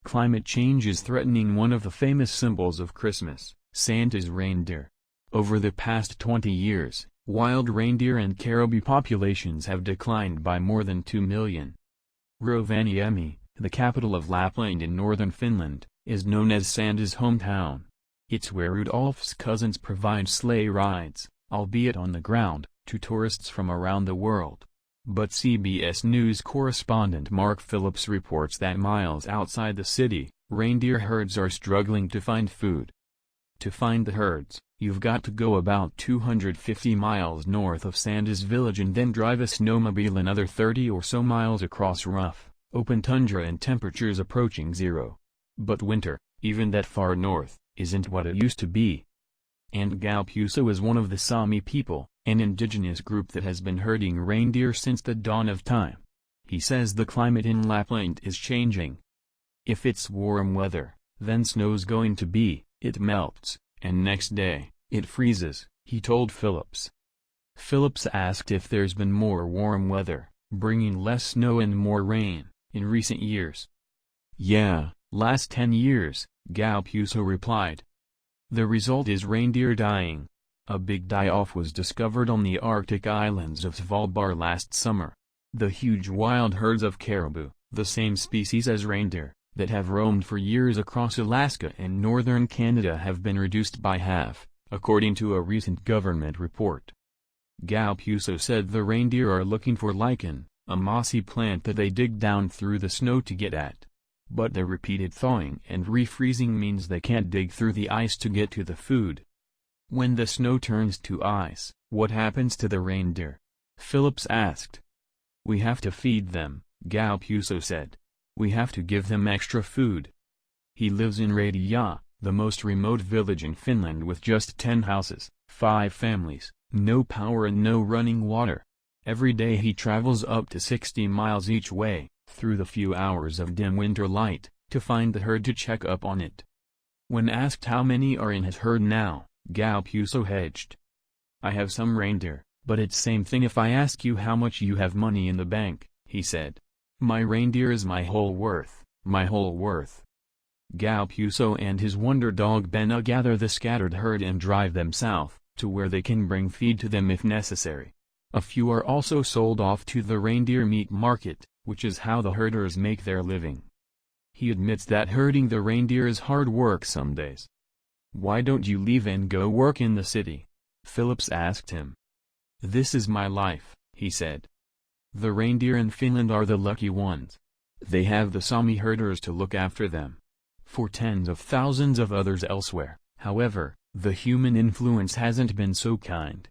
climate change is threatening one of the famous symbols of Christmas, Santa's reindeer. Over the past 20 years, wild reindeer and caribou populations have declined by more than 2 million. Rovaniemi, the capital of Lapland in northern Finland, is known as Santa's hometown. It's where Rudolph's cousins provide sleigh rides, albeit on the ground, to tourists from around the world. But CBS News correspondent Mark Phillips reports that miles outside the city, reindeer herds are struggling to find food. To find the herds, you've got to go about 250 miles north of Santa's village and then drive a snowmobile another 30 or so miles across rough, open tundra and temperatures approaching zero. But winter, even that far north, isn't what it used to be. Andte Gaup-Juuso is one of the Sami people, an indigenous group that has been herding reindeer since the dawn of time. He says the climate in Lapland is changing. If it's warm weather, then snow's going to be, it melts, and next day, it freezes, he told Phillips. Phillips asked if there's been more warm weather, bringing less snow and more rain, in recent years. Yeah, last 10 years, Gaup-Juuso replied. The result is reindeer dying. A big die-off was discovered on the Arctic islands of Svalbard last summer. The huge wild herds of caribou, the same species as reindeer, that have roamed for years across Alaska and northern Canada have been reduced by half, according to a recent government report. Gaup-Juuso said the reindeer are looking for lichen, a mossy plant that they dig down through the snow to get at. But the repeated thawing and refreezing means they can't dig through the ice to get to the food. When the snow turns to ice, what happens to the reindeer? Phillips asked. We have to feed them, Gaup-Juuso said. We have to give them extra food. He lives in Reindeer, the most remote village in Finland with just 10 houses, 5 families, no power and no running water. Every day he travels up to 60 miles each way, through the few hours of dim winter light, to find the herd to check up on it. When asked how many are in his herd now, Gaup-Juuso hedged. I have some reindeer, but it's same thing if I ask you how much you have money in the bank, he said. My reindeer is my whole worth, my whole worth. Gaup-Juuso and his wonder dog Benna gather the scattered herd and drive them south, to where they can bring feed to them if necessary. A few are also sold off to the reindeer meat market, which is how the herders make their living. He admits that herding the reindeer is hard work some days. Why don't you leave and go work in the city? Phillips asked him. This is my life, he said. The reindeer in Finland are the lucky ones. They have the Sami herders to look after them. For tens of thousands of others elsewhere, however, the human influence hasn't been so kind.